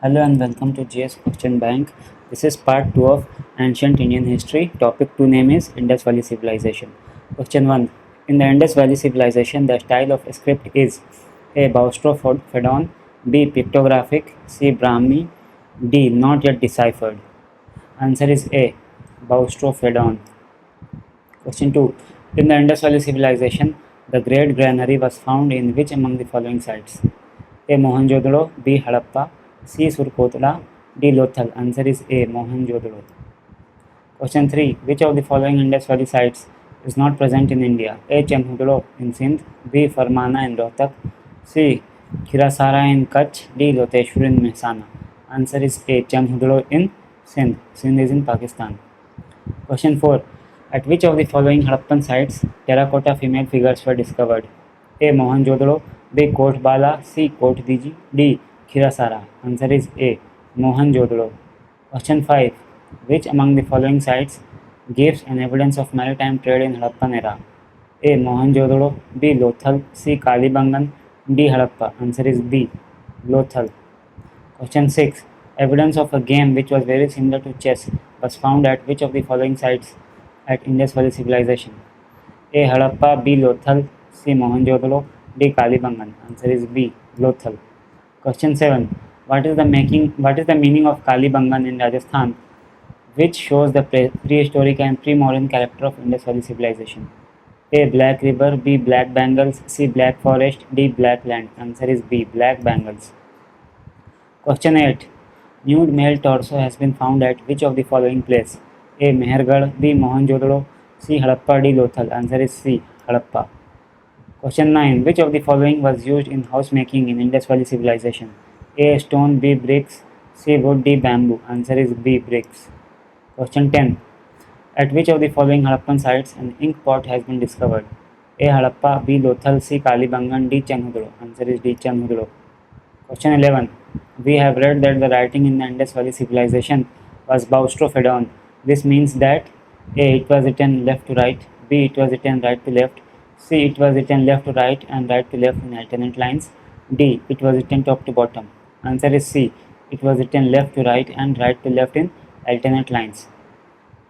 Hello and welcome to GS Question Bank. This is part 2 of Ancient Indian History. Topic 2 name is Indus Valley Civilization. Question 1. In the Indus Valley Civilization, the style of script is A. Boustrophodon, B. Pictographic, C. Brahmi, D. Not yet deciphered. Answer is A. Boustrophodon. Question 2. In the Indus Valley Civilization, the Great Granary was found in which among the following sites? A. Mohenjo-daro, B. Harappa, C. Surkotla, D. Lothal. Answer is A. Mohenjo-daro. Question 3. Which of the following Indus Valley sites is not present in India? A. Chanhudlo in Sindh, B. Farmana in Rohtak, C. Khirasara in Kutch, D. Loteshwar in Mehsana. Answer is A. Chanhudlo in Sindh. Sindh is in Pakistan. Question 4. At which of the following Harappan sites terracotta female figures were discovered? A. Mohenjo-daro, B. Kot Bala, C. Kot Diji, D. Khirasara. Answer is A. Mohenjo-daro. Question 5. Which among the following sites gives an evidence of maritime trade in Harappan era? A. Mohenjo-daro, B. Lothal, C. Kalibangan, D. Harappa. Answer is B. Lothal. Question 6. Evidence of a game which was very similar to chess was found at which of the following sites at Indus Valley Civilization? A. Harappa, B. Lothal, C. Mohenjo-daro, D. Kalibangan. Answer is B. Lothal. Question 7. What is the meaning of Kalibangan in Rajasthan, which shows the prehistoric and pre-modern character of Indus Valley civilization? A. Black River, B. Black Bangals, C. Black Forest, D. Black Land. Answer is B. Black Bangals. Question 8. Nude male torso has been found at which of the following place? A. Mehergarh, B. Mohenjo-daro, C. Harappa, D. Lothal. Answer is C. Harappa. Question 9. Which of the following was used in housemaking in Indus Valley civilization? A. Stone, B. Bricks, C. Wood, D. Bamboo. Answer is B. Bricks. Question 10. At which of the following Harappan sites an ink pot has been discovered? A. Harappa, B. Lothal, C. Kalibangan, D. Chanhudro. Answer is D. Chanhudro. Question 11. We have read that the writing in the Indus Valley civilization was Boustrophodon. This means that A. It was written left to right, B. It was written right to left, C. It was written left to right and right to left in alternate lines, D. It was written top to bottom. Answer is C. It was written left to right and right to left in alternate lines.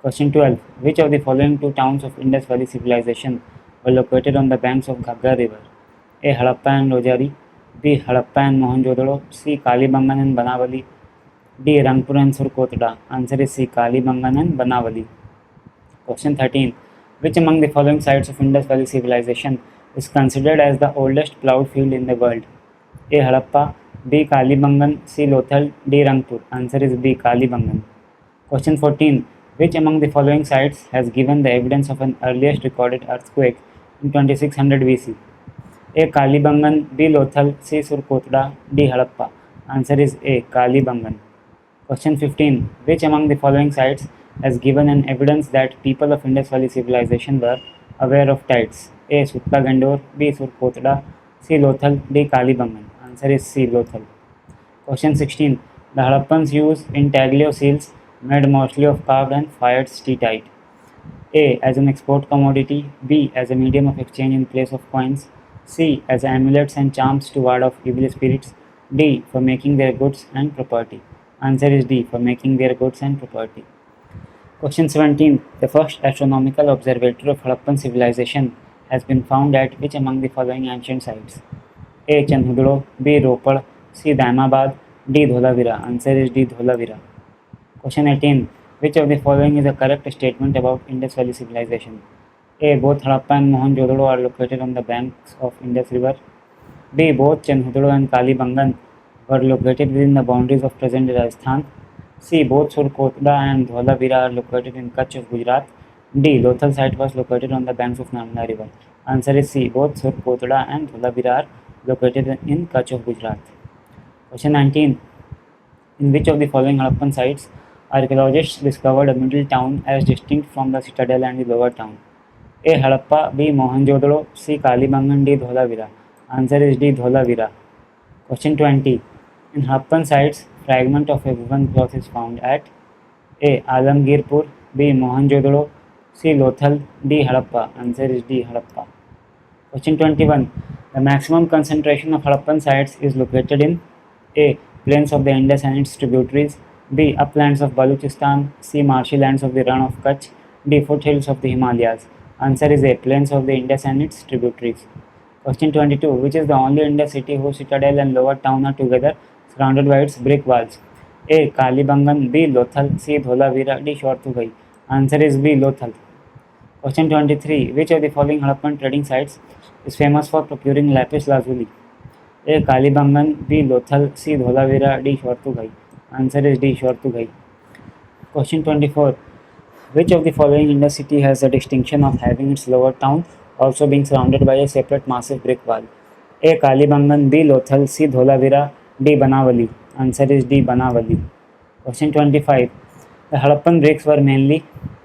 Question 12. Which of the following two towns of Indus Valley civilization were located on the banks of Ghaggar River? A. Harappa and Rojari, B. Harappa and Mohenjo-daro, C. Kalibangan and Banavali, D. Rangpur and Surkotla. Answer is C. Kalibangan and Banavali. Question 13. Which among the following sites of Indus Valley civilization is considered as the oldest ploughed field in the world? A. Harappa, B. Kalibangan, C. Lothal, D. Rangpur. Answer is B. Kalibangan. Question 14. Which among the following sites has given the evidence of an earliest recorded earthquake in 2600 BC? A. Kalibangan, B. Lothal, C. Surkotla, D. Harappa. Answer is A. Kalibangan. Question 15. Which among the following sites has given an evidence that people of Indus Valley civilization were aware of tides? A. Sutta Gandor, B. Surkotla, C. Lothal, D. Kalibangan. Answer is C. Lothal. Question 16. The Harappans used intaglio seals made mostly of carved and fired steatite. A. As an export commodity, B. As a medium of exchange in place of coins, C. As amulets and charms to ward off evil spirits, D. For making their goods and property. Answer is D. For making their goods and property. Question 17. The first astronomical observatory of Harappan civilization has been found at which among the following ancient sites? A. Chanhudro, B. Ropar, C. Daimabad, D. Dholavira. Answer is D. Dholavira. Question 18. Which of the following is a correct statement about Indus Valley civilization? A. Both Harappa and Mohenjo-daro are located on the banks of Indus River. B. Both Chanhudro and Kalibangan were located within the boundaries of present Rajasthan. C. Both Surkotla and Dholavira are located in Kutch of Gujarat. D. Lothal site was located on the banks of Narmada River. Answer is C. Both Surkotla and Dholavira are located in Kutch of Gujarat. Question 19. In which of the following Harappan sites archaeologists discovered a middle town as distinct from the citadel and the lower town? A. Harappa, B. Mohenjo-daro, C. Kalibangan, D. Dholavira. Answer is D. Dholavira. Question 20. In Harappan sites, fragment of a woven cloth is found at A. Alamgirpur, B. Mohenjo-daro, C. Lothal, D. Harappa. Answer is D. Harappa. Question 21. The maximum concentration of Harappan sites is located in A. plains of the Indus and its tributaries. B. Uplands of Baluchistan. C. Marshy lands of the Rann of Kutch. D. Foothills of the Himalayas. Answer is A. Plains of the Indus and its tributaries. Question 22. Which is the only Indus city whose citadel and lower town are together, surrounded by its brick walls? A. Kalibangan. B. Lothal. C. Dholavira. D. Shortugai. Answer is B. Lothal. Question 23. Which of the following Harappan trading sites is famous for procuring lapis lazuli? A. Kalibangan. B. Lothal. C. Dholavira. D. Shortugai. Answer is D. Shortugai. Question 24. Which of the following Indus city has the distinction of having its lower town also being surrounded by a separate massive brick wall? A. Kalibangan. B. Lothal. C. Dholavira. D. Banavali. Answer is D. Banavali. Question 25. The Harappan bricks were mainly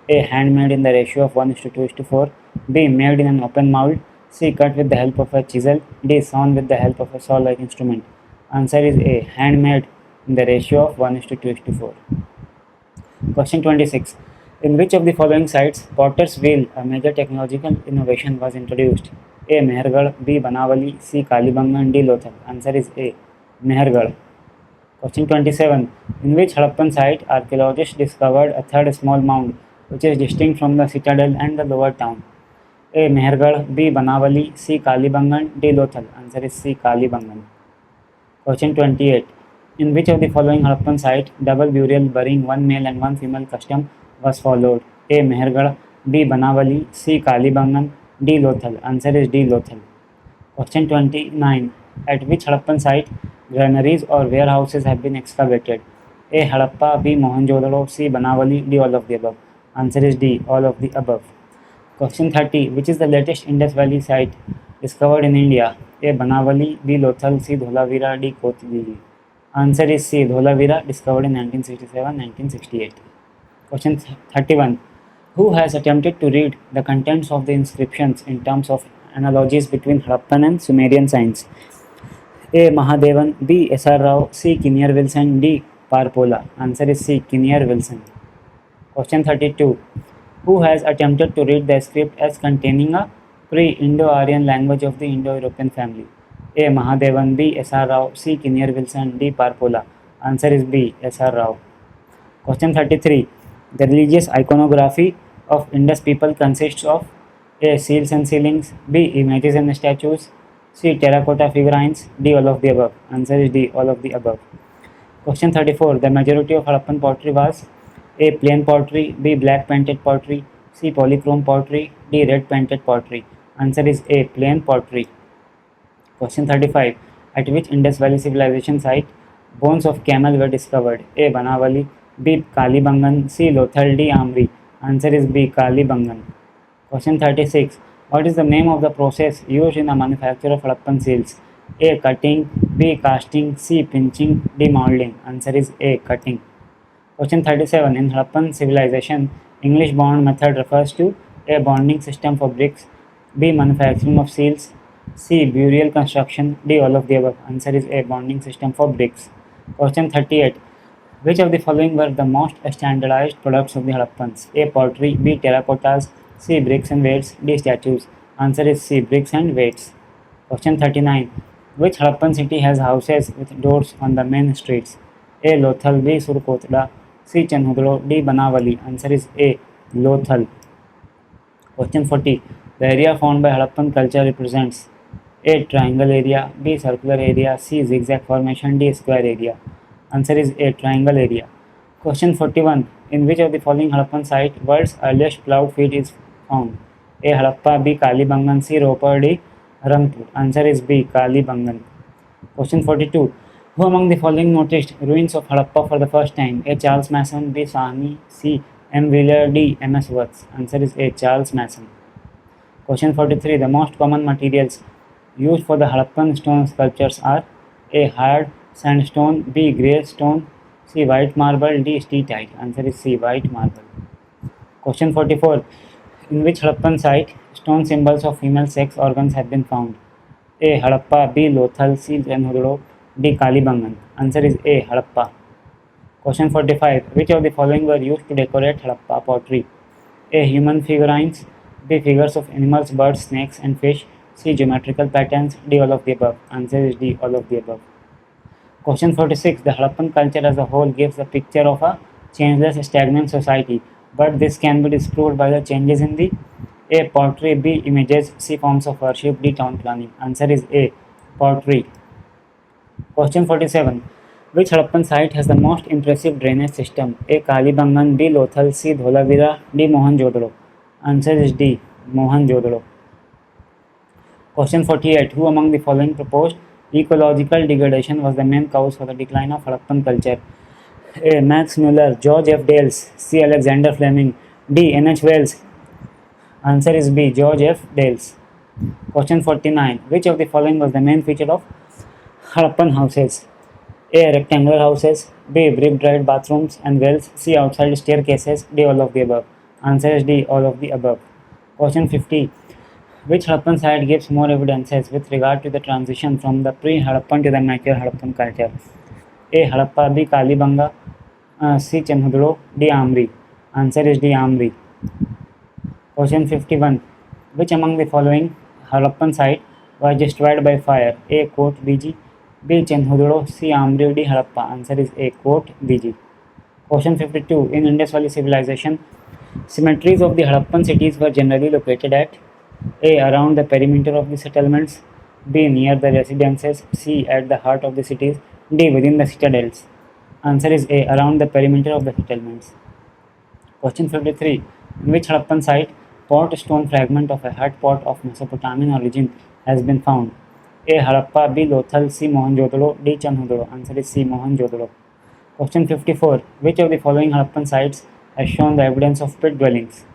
A. Handmade in the ratio of 1:2:4. B. Made in an open mould. C. Cut with the help of a chisel. D. Sawn with the help of a saw-like instrument. Answer is A. Handmade in the ratio of 1:2:4. Question 26. In which of the following sites potter's wheel, a major technological innovation, was introduced? A. Mehergarh. B. Banavali. C. Kalibangan. D. Lothal. Answer is A. Mehergarh. Question 27. In which Harappan site archaeologists discovered a third small mound which is distinct from the citadel and the lower town? A. Mehergarh. B. Banavali. C. Kalibangan. D. Lothal. Answer is C. Kalibangan. Question 28. In which of the following Harappan site double burial burying one male and one female custom was followed? A. Mehergarh. B. Banavali. C. Kalibangan. D. Lothal. Answer is D. Lothal. Question 29. At which Harappan site granaries or warehouses have been excavated? A. Harappa. B. Mohenjo-daro. C. Banavali. D. All of the above. Answer is D. All of the above. Question 30. Which is the latest Indus Valley site discovered in India? A. Banavali. B. Lothal. C. Dholavira. D. Kotgiri. Answer is C. Dholavira, discovered in 1967-1968. Question 31. Who has attempted to read the contents of the inscriptions in terms of analogies between Harappan and Sumerian signs? A. Mahadevan. B. S.R. Rao. C. Kinnear Wilson. D. Parpola. Answer is C. Kinnear Wilson. Question 32. Who has attempted to read the script as containing a pre-Indo-Aryan language of the Indo-European family? A. Mahadevan. B. S.R. Rao. C. Kinnear Wilson. D. Parpola. Answer is B. S.R. Rao. Question 33. The religious iconography of Indus people consists of A. Seals and ceilings. B. Images and statues. C. Terracotta figurines. D. All of the above. Answer is D. All of the above. Question 34. The majority of Harappan pottery was A. Plain pottery. B. Black painted pottery. C. Polychrome pottery. D. Red painted pottery. Answer is A. Plain pottery. Question 35. At which Indus Valley civilization site bones of camel were discovered? A. Banavali. B. Kalibangan. C. Lothal. D. Amri. Answer is B. Kalibangan. Question 36. What is the name of the process used in the manufacture of Harappan seals? A. Cutting. B. Casting. C. Pinching. D. Molding. Answer is A. Cutting. Question 37. In Harappan civilization, English bond method refers to A. Bonding system for bricks. B. Manufacturing of seals. C. Burial construction. D. All of the above. Answer is A. Bonding system for bricks. Question 38. Which of the following were the most standardized products of the Harappans? A. Pottery. B. Terracottas. C. Bricks and weights. D. Statues. Answer is C. Bricks and weights. Question 39. Which Harappan city has houses with doors on the main streets? A. Lothal. B. Surkotla. C. Chanhudro. D. Banavali. Answer is A. Lothal. Question 40. The area found by Harappan culture represents A. Triangle area. B. Circular area. C. Zigzag formation. D. Square area. Answer is A. Triangle area. Question 41. In which of the following Harappan site world's earliest ploughed field is found? A. Harappa. B. Kalibangan. C. Ropar. D. Rangpur. Answer is B. Kalibangan. Question 42. Who among the following noticed ruins of Harappa for the first time? A. Charles Mason. B. Sahni. C. M. Wheeler. D. M. S. Worth. Answer is A. Charles Mason. Question 43. The most common materials used for the Harappan stone sculptures are A. Hard sandstone. B. Grey stone. C. White marble. D. Steatite. Answer is C. White marble. Question 44. In which Harappan site stone symbols of female sex organs have been found? A. Harappa. B. Lothal. C. Chanhudro. D. Kalibangan. Answer is A. Harappa. Question 45. Which of the following were used to decorate Harappa pottery? A. Human figurines. B. Figures of animals, birds, snakes and fish. C. Geometrical patterns. D. All of the above. Answer is D. All of the above. Question 46. The Harappan culture as a whole gives a picture of a changeless, stagnant society, but this can be disproved by the changes in the A. Pottery, B. Images, C. Forms of worship, D. Town planning. Answer is A. Pottery. Question 47. Which Harappan site has the most impressive drainage system? A. Kalibangan, B. Lothal, C. Dholavira, D. Mohenjo-daro. Answer is D. Mohenjo-daro. Question 48. Who among the following proposed ecological degradation was the main cause for the decline of Harappan culture? A. Max Muller, George F. Dales, C. Alexander Fleming, D. N. H. Wells. Answer is B. George F. Dales. Question 49. Which of the following was the main feature of Harappan houses? A. Rectangular houses, B. brick-dried bathrooms and wells, C. outside staircases, D. all of the above. Answer is D. all of the above. Question 50. Which Harappan site gives more evidences with regard to the transition from the pre-Harappan to the mature Harappan culture? A. Harappa, B. Kalibanga, C. Chenhudro, D. Amri. Answer is D. Amri. Question 51. Which among the following Harappan site was destroyed by fire? A. Kot Biji, B. Chenhudro, C. Amri, D. Harappa. Answer is A. Kot Biji. Question 52. In Indus Valley civilization, cemeteries of the Harappan cities were generally located at A. around the perimeter of the settlements, B. near the residences, C. at the heart of the cities, D. within the citadels. Answer is A. around the perimeter of the settlements. Question 53. In which Harappan site pot stone fragment of a hut pot of Mesopotamian origin has been found? A. Harappa, B. Lothal, C. Mohenjo-daro, D. Chenhudro. Answer is C. Mohenjo-daro. Question 54. Which of the following Harappan sites has shown the evidence of pit dwellings?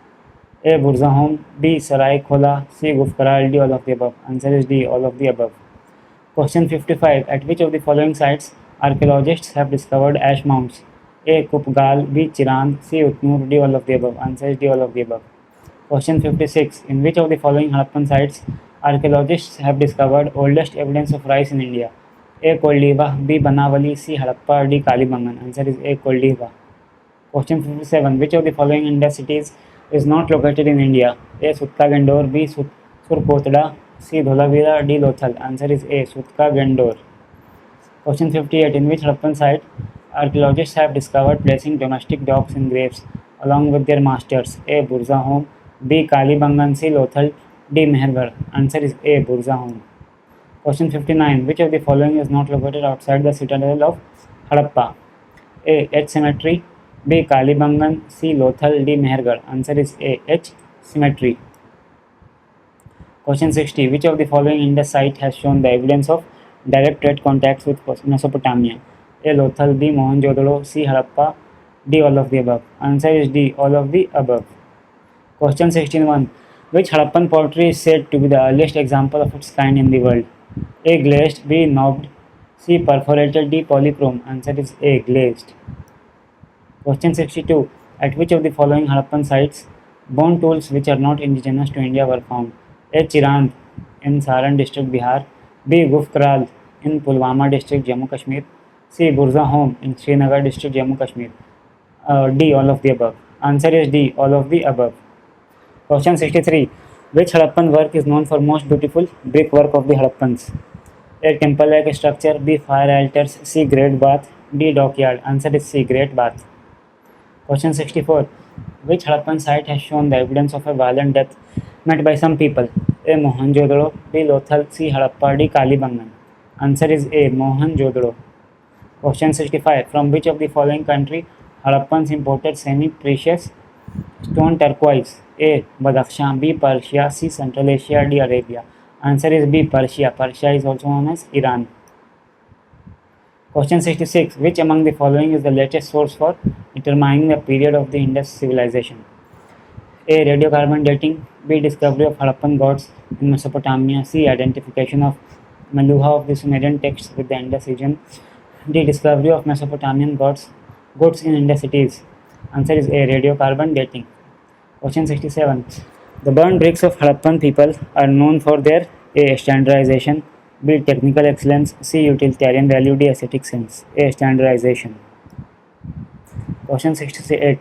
A. Burzahom, B. Sarai Khola, C. Gufkaral, D. all of the above. Answer is D. all of the above. Question 55. At which of the following sites archaeologists have discovered ash mounds? A. Kupgal, B. Chirand, C. Utnur, D. all of the above. Answer is D. all of the above. Question 56. In which of the following Harappan sites archaeologists have discovered oldest evidence of rice in India? A. Koldiva, B. Banavali, C. Harappa, D. Kalibangan. Answer is A. Koldiva. Question 57. Which of the following Indus cities is not located in India? A. Sutka Gandor, B. Surkotda, C. Dholavira, D. Lothal. Answer is A. Sutka Gandor. Question 58. In which Harappan site archaeologists have discovered placing domestic dogs in graves along with their masters? A. Burzahom, B. Kalibangan, C. Lothal, D. Mehergarh. Answer is A. Burzahom. Question 59. Which of the following is not located outside the citadel of Harappa? A. H cemetery, B. Kalibangan, C. Lothal, D. Mehergarh. Answer is A. H cemetery. Question 60. Which of the following Indus site has shown the evidence of direct trade contacts with Mesopotamia? A. Lothal, B. Mohenjo-daro, C. Harappa, D. all of the above. Answer is D. all of the above. Question 61. Which Harappan pottery is said to be the earliest example of its kind in the world? A. Glazed, B. Knobbed, C. Perforated, D. Polychrome. Answer is A. Glazed. Question 62. At which of the following Harappan sites bone tools which are not indigenous to India were found? A. Chirand in Saran district, Bihar, B. Gufkaral in Pulwama district, Jammu Kashmir, C. Burzahom in Srinagar district, Jammu Kashmir. D. all of the above. Answer is D. all of the above. Question 63. Which Harappan work is known for most beautiful brickwork of the Harappans? A. temple-like structure, B. fire altars, C. great bath, D. dockyard. Answer is C. great bath. Question 64. Which Harappan site has shown the evidence of a violent death met by some people? A. Mohenjo-daro, B. Lothal, C. Harappa, D. Kalibangan. Answer is A. Mohenjo-daro. Question 65. From which of the following country Harappans imported semi-precious stone turquoise? A. Badakhshan, B. Persia, C. Central Asia, D. Arabia. Answer is B. Persia. Persia is also known as Iran. Question 66. Which among the following is the latest source for determining the period of the Indus civilization? A. radiocarbon dating, B. discovery of Harappan gods in Mesopotamia, C. identification of Meluha of the Sumerian texts with the Indus region, D. discovery of Mesopotamian goods in Indus cities. Answer is A. radiocarbon dating. Question 67. The burnt bricks of Harappan people are known for their A. standardization, B. technical excellence, C. utilitarian value, D. aesthetic sense. A. standardization. Question 68.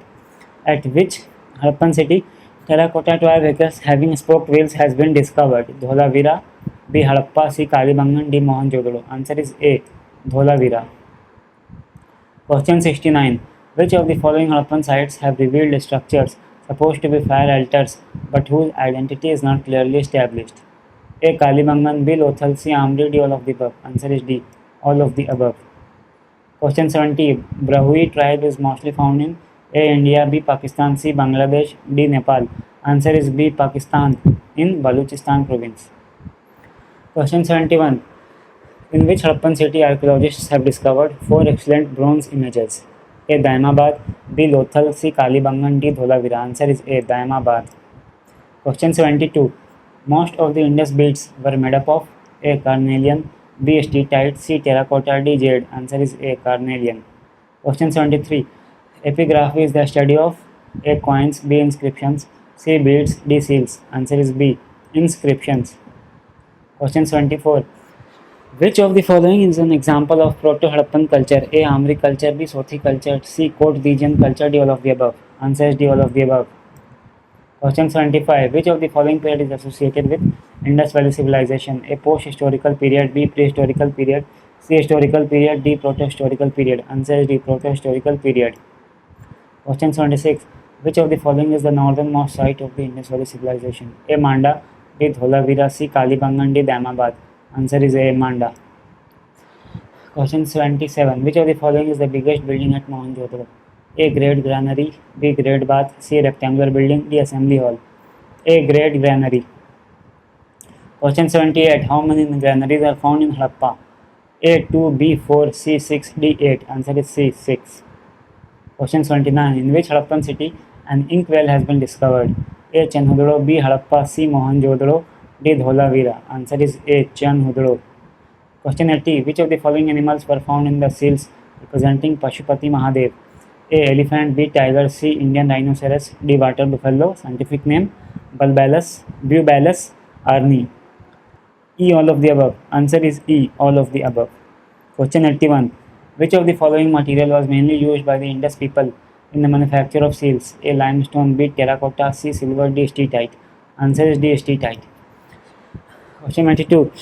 At which Harappan city terracotta toy vehicles having spoked wheels has been discovered? Dholavira, B. Harappa, C. Kalibangan, D. Mohenjo-daro. Answer is A. Dholavira. Question 69. Which of the following Harappan sites have revealed structures supposed to be fire altars but whose identity is not clearly established? A. Kalibangan, B. Lothal, C. Amri, D. All of the above. Answer is D. All of the above. Question 70. Brahui tribe is mostly found in A. India, B. Pakistan, C. Bangladesh, D. Nepal. Answer is B. Pakistan in Baluchistan province. Question 71. In which Harappan city archaeologists have discovered four excellent bronze images? A. Daimabad, B. Lothal, C. Kalibangan, D. Dholavira. Answer is A. Daimabad. Question 72. Most of the Indus beads were made up of A. Carnelian, B. Steatite, C. Terracotta, D. Jade. Answer is A. Carnelian. Question 73. Epigraphy is the study of A. Coins, B. Inscriptions, C. Beads, D. Seals. Answer is B. Inscriptions. Question 74. Which of the following is an example of Proto-Harappan culture? A. Amri culture, B. Sothi culture, C. Court region culture, D. All of the above. Answer is D. All of the above. Question 75. Which of the following period is associated with Indus Valley civilization? A. Post-historical period, B. Prehistorical period, C. Historical period, D. Proto-historical period. Answer is D. Proto-historical period. Question 76. Which of the following is the northernmost site of the Indus Valley civilization? A. Manda, B. Dholavira, C. Kalibangan, D. Daimabad. Answer is A. Manda. Question 77. Which of the following is the biggest building at Mohenjo-daro? A. Great Granary, B. Great Bath, C. Rectangular building, D. Assembly hall. A. Great Granary. Question 78. How many granaries are found in Harappa? A. 2, B. 4, C. 6, D. 8. Answer is C. 6. Question 79. In which Harappan city an ink well has been discovered? A. Chanhudro, B. Harappa, C. Mohenjo-daro, D. Dholavira. Answer is A. Chanhudro. Question 80. Which of the following animals were found in the seals representing Pashupati Mahadev? A. Elephant, B. Tiger, C. Indian rhinoceros, D. Water buffalo. Scientific name Buballus arni. E. All of the above. Answer is E. All of the above. Question 81. Which of the following material was mainly used by the Indus people in the manufacture of seals? A. Limestone, B. Terracotta, C. Silver, D. Steatite. Answer is D. Steatite. Question 92.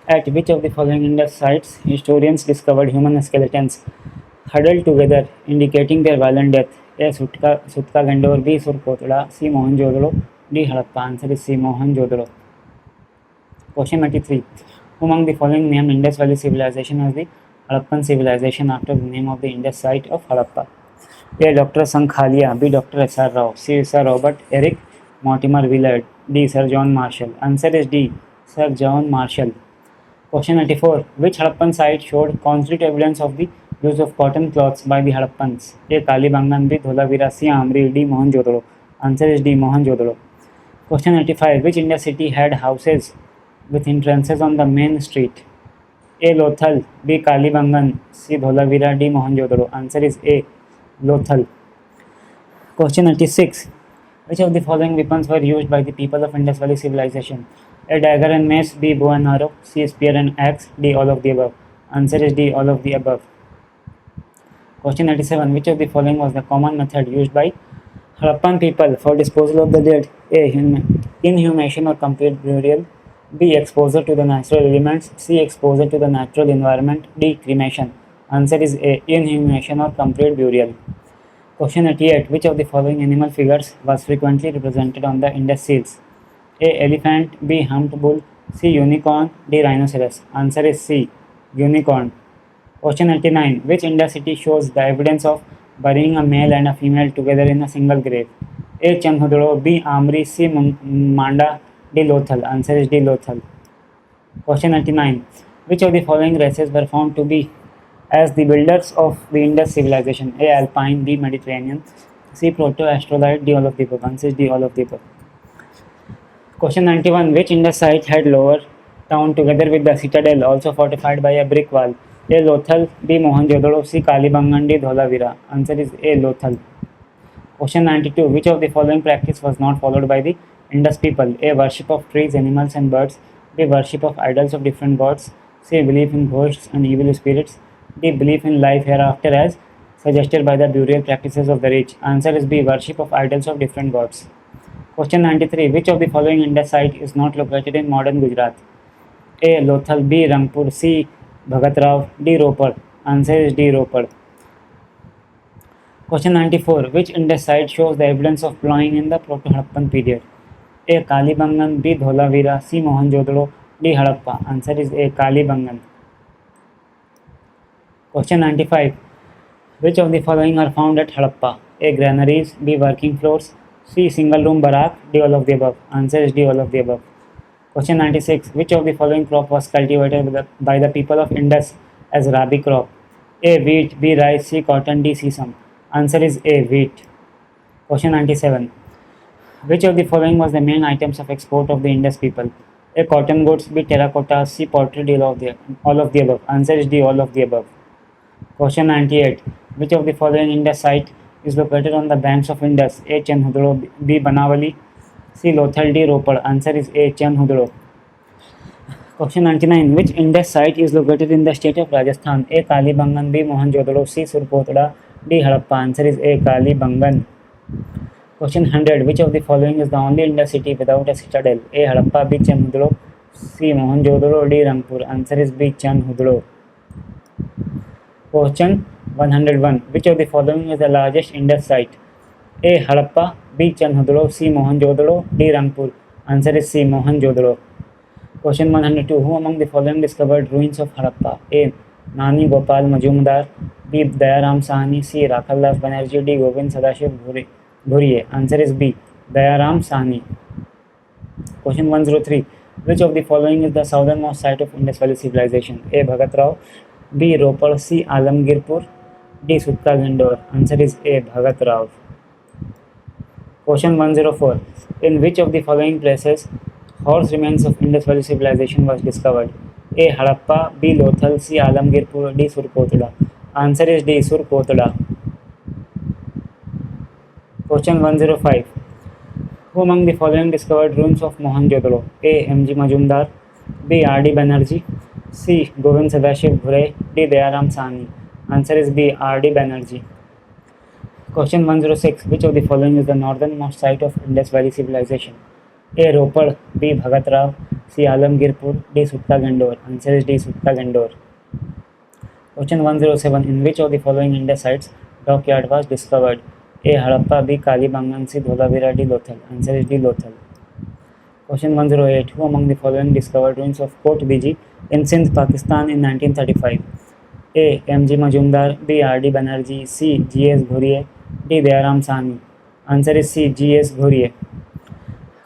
At which of the following Indus sites historians discovered human skeletons huddled together, indicating their violent death? A. Sutka Gandor, B. Surkotada, C. Mohenjo-daro, D. Harappa. Answer is C. Mohenjo-daro. Question 93. Who among the following named Indus Valley civilization as the Harappan civilization after the name of the Indus site of Harappa? A. Dr. Sankhalia, B. Dr. S.R. Rao, C. Sir Robert Eric Mortimer Willard, D. Sir John Marshall. Answer is D. Sir John Marshall. Question 94. Which Harappan site showed concrete evidence of the use of cotton cloths by the Harappans? A. Kalibangan, B. Dholavira, C. Amri, D. Mohenjo-daro. Answer is D. Mohenjo-daro. Question 95. Which India city had houses with entrances on the main street? A. Lothal, B. Kalibangan, C. Dholavira, D. Mohenjo-daro. Answer is A. Lothal. Question 96. Which of the following weapons were used by the people of Indus Valley civilization? A. Dagger and mace, B. Bow and arrow, C. Spear and axe, D. All of the above. Answer is D. All of the above. Question 97. Which of the following was the common method used by Harappan people for disposal of the dead? A. Inhumation or complete burial, B. Exposure to the natural elements, C. Exposure to the natural environment, D. Cremation. Answer is A. Inhumation or complete burial. Question 88. Which of the following animal figures was frequently represented on the Indus seals? A. Elephant, B. Humped bull, C. Unicorn, D. Rhinoceros. Answer is C. Unicorn. Question 89. Which Indus city shows the evidence of burying a male and a female together in a single grave? A. Chanhudro, B. Amri, C. Manda, D. Lothal. Answer is D. Lothal. Question 99. Which of the following races were found to be as the builders of the Indus civilization? A. Alpine, B. Mediterranean, C. Proto-Australite, D. All of the above. Answer is D. All of the above. Question 91. Which Indus site had lower town together with the citadel also fortified by a brick wall? A. Lothal, B. Mohenjo-daro, C. Kalibangan, D. Dholavira. Answer is A. Lothal. Question 92. Which of the following practice was not followed by the Indus people? A. Worship of trees, animals and birds, B. Worship of idols of different gods, C. Belief in ghosts and evil spirits, D. Belief in life hereafter as suggested by the burial practices of the rich. Answer is B. Worship of idols of different gods. Question 93. Which of the following Indus site is not located in modern Gujarat? A. Lothal, B. Rangpur, C. Bhagat Rao. D. Ropar. Answer is D. Ropar. Question 94. Which Indus site shows the evidence of plowing in the Proto-Harappan period? A. Kalibangan. B. Dholavira. C. Mohenjo-daro. D. Harappa. Answer is A. Kalibangan. Question 95. Which of the following are found at Harappa? A. Granaries. B. Working floors. C. Single room barak. D. All of the above. Answer is D. All of the above. Question 96. Which of the following crop was cultivated by the people of Indus as Rabi crop? A. Wheat. B. Rice. C. Cotton. D. Sesame. Answer is A. Wheat. Question 97. Which of the following was the main items of export of the Indus people? A. Cotton goods. B. Terracotta. C. Pottery. D. All of the above. Answer is D. All of the above. Question 98. Which of the following Indus site is located on the banks of Indus? A. Chenhudro. B. Banavali. C. Lothal. D. Ropar. Answer is A. Chenhudro. Question 99. Which Indus site is located in the state of Rajasthan? A. Kalibangan. B. Mohenjo-daro. C. Surkotada. D. Harappa. Answer is A. Kalibangan. Question 100. Which of the following is the only Indus city without a citadel? A. Harappa. B. Chenhudro. C. Mohenjo-daro. D. Rangpur. Answer is B. Chenhudro. Question 101. Which of the following is the largest Indus site? A. Harappa. B. Chenhudro. C. Mohenjo-daro. D. Rangpur. Answer is C. Mohenjo-daro. Question 102. Who among the following discovered ruins of Harappa? A. Nani Gopal Majumdar. B. Dayaram Sahani. C. Rakhaldas Banerjee. D. Govind Sadashiv Bhuriye. Answer is B. Dayaram Sahani. Question 103. Which of the following is the southernmost site of Indus Valley civilization? A. Bhagat Rao. B. Ropar. C. Alamgirpur. D. Sutta Gindor. Answer is A. Bhagat Rao. Question 104. In which of the following places horse remains of Indus Valley civilization was discovered? A. Harappa. B. Lothal. C. Alamgirpur. D. Surkotada. Answer is D. Surkotada. Question 105. Who among the following discovered ruins of Mohenjo-daro? A. M.G. Majumdar. B. R.D. Banerjee. C. Govind Sadashiv Bhure. D. Dayaram Sahni. Answer is B. R.D. Banerjee. Question 106. Which of the following is the northernmost site of Indus Valley civilization? A. Ropar. B. Bhagat Rao. C. Alamgirpur. D. Sutta Gindor. Answer is D. Sutta Gindor. Question 107. In which of the following Indus sites dockyard was discovered? A. Harappa. B. Kalibangan. C. Dholavira. D. Lothal. Answer is D. Lothal. Question 108. Who among the following discovered ruins of Kot Biji in Sindh, Pakistan in 1935? A. M.G. Majumdar. B. R.D. Banerjee. C. G.S. Ghuriye. D. Dayaram Sahni. Answer is C. G.S. Ghuriye.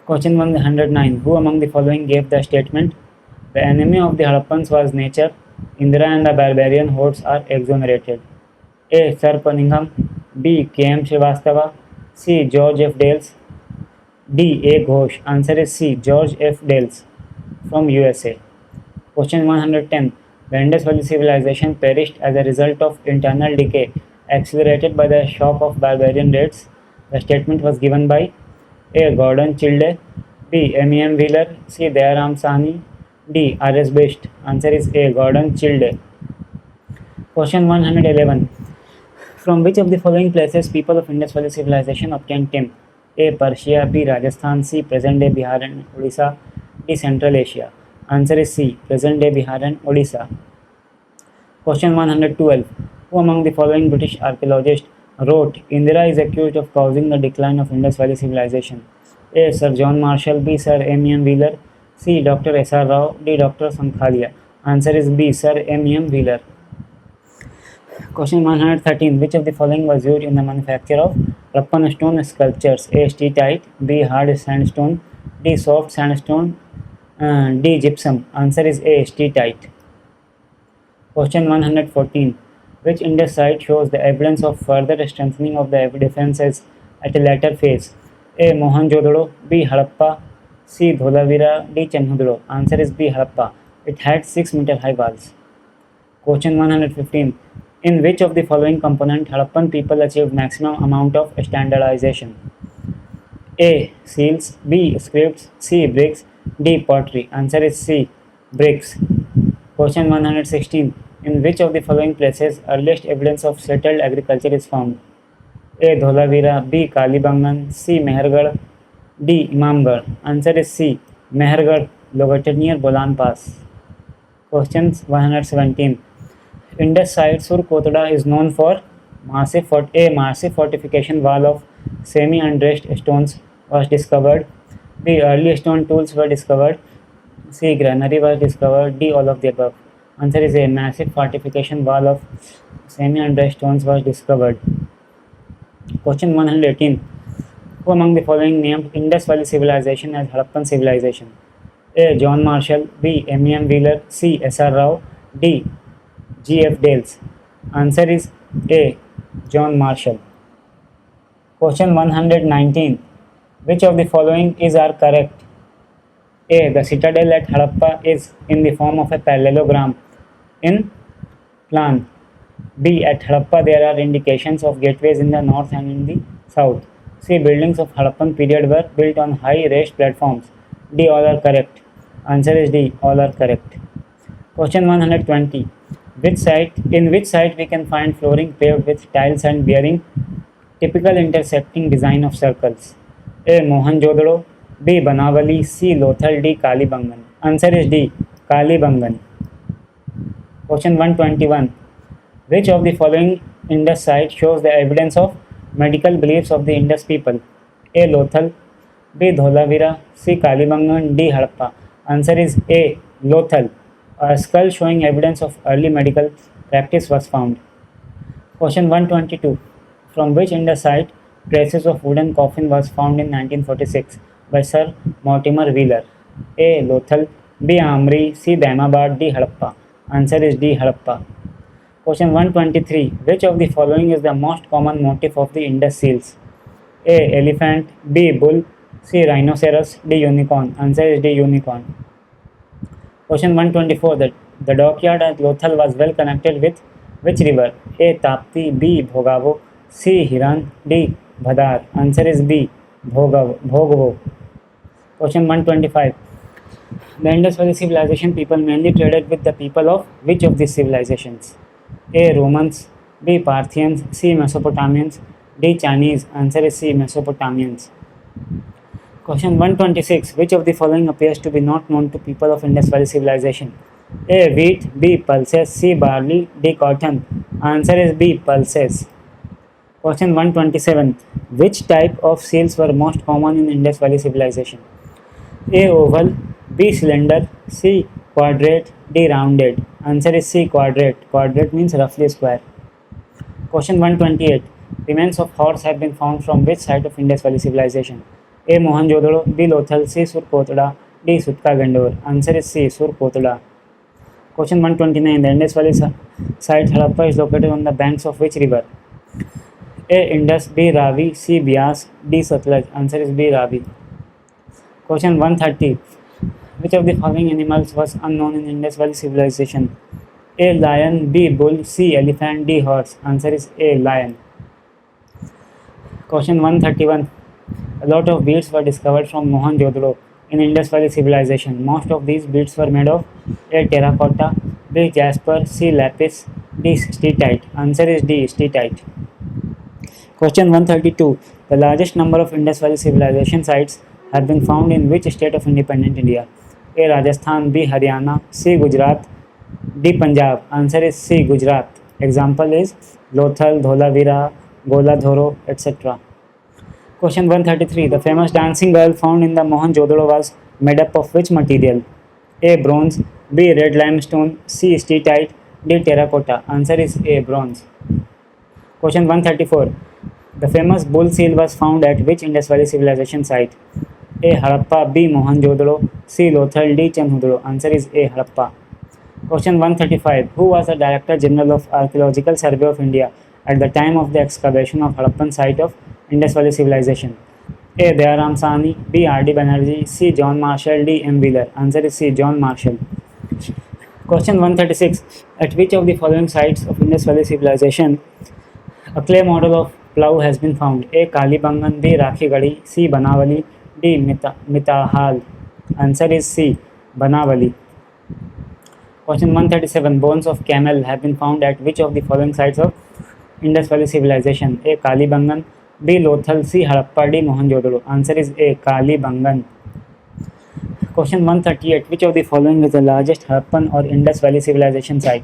Question 109. Who among the following gave the statement, "The enemy of the Harappans was nature, Indra and the barbarian hordes are exonerated"? A. Sir Cunningham. B. K.M. Srivastava. C. George F. Dales. D. A. Ghosh. Answer is C. George F. Dales from USA. Question 110. The Indus Valley civilization perished as a result of internal decay accelerated by the shock of barbarian raids. The statement was given by A. Gordon Childe. B. M.E.M. Wheeler. C. Dayaram Sahni. D. R.S. Best. Answer is A. Gordon Childe. Question 111. From which of the following places people of Indus Valley civilization obtained tin? A. Persia. B. Rajasthan. C. Present-day Bihar and Odisha. D. Central Asia. Answer is C. Present-day Bihar and Odisha. Question 112. Who among the following British archaeologists wrote, "Indira is accused of causing the decline of Indus Valley civilization"? A. Sir John Marshall. B. Sir M.E.M. Wheeler. C. Dr. S.R. Rao. D. Dr. Sankhalia. Answer is B. Sir M.E.M. Wheeler. Question 113. Which of the following was used in the manufacture of Harappan stone sculptures? A. Steatite. B. Hard sandstone. D. Soft sandstone. D. Gypsum. Answer is A. Steatite. Question 114. Which Indus site shows the evidence of further strengthening of the defences at a later phase? A. Mohenjo-daro. B. Harappa. C. Dholavira. D. Chenhudro. Answer is B. Harappa. It had 6-meter high walls. Question 115. In which of the following component Harappan people achieved maximum amount of standardization? A. Seals. B. Scripts. C. Bricks. D. Pottery. Answer is C. Bricks. Question 116. In which of the following places earliest evidence of settled agriculture is found? A. Dholavira. B. Kalibangan. C. Mehergarh. D. Imamgarh. Answer is C. Mehergarh, located near Bolan Pass. Question 117. Indus site Surkotada is known for massive fortification wall of semi-undressed stones was discovered. B. Early stone tools were discovered. C. Granary was discovered. D. All of the above. Answer is A. Massive fortification wall of semi-undressed stones was discovered. Question 118. Who among the following named Indus Valley Civilization as Harappan Civilization? A. John Marshall. B. M.E.M. Wheeler. C. S.R. Rao. D. G.F. Dales. Answer is A. John Marshall. Question 119. Which of the following is are correct? A. The citadel at Harappa is in the form of a parallelogram in plan. B. At Harappa there are indications of gateways in the north and in the south. C. Buildings of Harappan period were built on high raised platforms. D. All are correct. Answer is D. All are correct. Question 120. In which site we can find flooring paved with tiles and bearing typical intersecting design of circles? A. Mohenjo-daro. B. Banavali. C. Lothal. D. Kalibangan. Answer is D. Kalibangan. Question 121. Which of the following Indus site shows the evidence of medical beliefs of the Indus people? A. Lothal. B. Dholavira. C. Kalibangan. D. Harappa. Answer is A. Lothal. A skull showing evidence of early medical practice was found. Question 122. From which Indus site traces of wooden coffin was found in 1946 by Sir Mortimer Wheeler? A. Lothal. B. Amri. C. Daimabad. D. Harappa. Answer is D. Harappa. Question 123. Which of the following is the most common motif of the Indus seals? A. Elephant. B. Bull. C. Rhinoceros. D. Unicorn. Answer is D. Unicorn. Question 124. The dockyard at Lothal was well connected with which river? A. Tapti. B. Bhogavo. C. Hiran. D. Bhadar. Answer is B. Bhogavo. Question 125. The Indus Valley civilization people mainly traded with the people of which of these civilizations? A. Romans. B. Parthians. C. Mesopotamians. D. Chinese. Answer is C. Mesopotamians. Question 126. Which of the following appears to be not known to people of Indus Valley civilization? A. Wheat. B. Pulses. C. Barley. D. Cotton. Answer is B. Pulses. Question 127. Which type of seals were most common in Indus Valley civilization? A. Oval. B. Cylinder. C. Quadrate. D. Rounded. Answer is C. Quadrate. Quadrate means roughly square. Question 128. Remains of horse have been found from which site of Indus Valley civilization? A. Mohenjo-daro. B. Lothal. C. Surkotada. D. Sutka Gandor. Answer is C. Surkotada. Question 129. The Indus Valley site Harappa is located on the banks of which river? A. Indus. B. Ravi. C. Bias. D. Satluj. Answer is B. Ravi. Question 130. Which of the following animals was unknown in Indus Valley civilization? A. Lion. B. Bull. C. Elephant. D. Horse. Answer is A. Lion. Question 131. A lot of beads were discovered from Mohenjo-daro in Indus Valley civilization. Most of these beads were made of A. Terracotta. B. Jasper. C. Lapis. D. Steatite. Answer is D. Steatite. Question 132. The largest number of Indus Valley civilization sites have been found in which state of independent India? A. Rajasthan. B. Haryana. C. Gujarat. D. Punjab. Answer is C. Gujarat. Example is Lothal, Dholavira, Goladhoro, etc. Question 133. The famous dancing girl found in the Mohenjo-daro was made up of which material? A. Bronze. B. Red limestone. C. Steatite. D. Terracotta. Answer is A. Bronze. Question 134. The famous bull seal was found at which Indus Valley civilization site? A. Harappa. B. Mohenjo-daro. C. Lothal. D. Chenhudro. Answer is A. Harappa. Question 135. Who was the Director General of Archaeological Survey of India at the time of the excavation of Harappan site of Indus Valley civilization? A. Dayaram Sahni. B. R.D. Banerjee. C. John Marshall. D. M. Wheeler. Answer is C. John Marshall. Question 136. At which of the following sites of Indus Valley civilization a clay model of plough has been found? A. Kalibangan. B. Rakhigadi. C. Banavali. D. Mitahal. Answer is C. Banavali. Question 137. Bones of camel have been found at which of the following sites of Indus Valley civilization? A. Kalibangan. B. Lothal. C. Harappa. D. Mohenjo-daro. Answer is A. Kalibangan. Question 138. Which of the following is the largest Harappan or Indus Valley civilization site?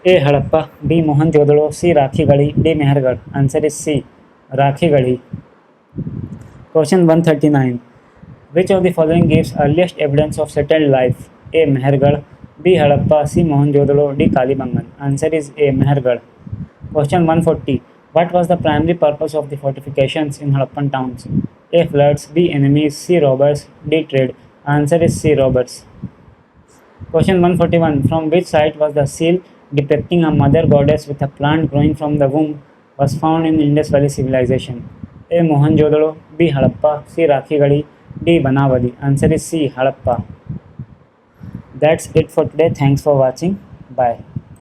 A. Harappa, B. Mohenjo-daro, C. Rakhigarhi, D. Mehergarh. Answer is C. Rakhigarhi. Question 139. Which of the following gives earliest evidence of settled life? A. Mehergarh, B. Harappa, C. Mohenjo-daro, D. Kalibangan. Answer is A. Mehergarh. Question 140. What was the primary purpose of the fortifications in Harappan towns? A. Floods, B. Enemies, C. Robbers, D. Trade. Answer is C. Robbers. Question 141. From which site was the seal depicting a mother goddess with a plant growing from the womb was found in Indus Valley civilization? A. Mohenjo-daro, B. Harappa, C. Rakhigarhi, D. Banavadi. Answer is C. Harappa. That's it for today. Thanks for watching. Bye.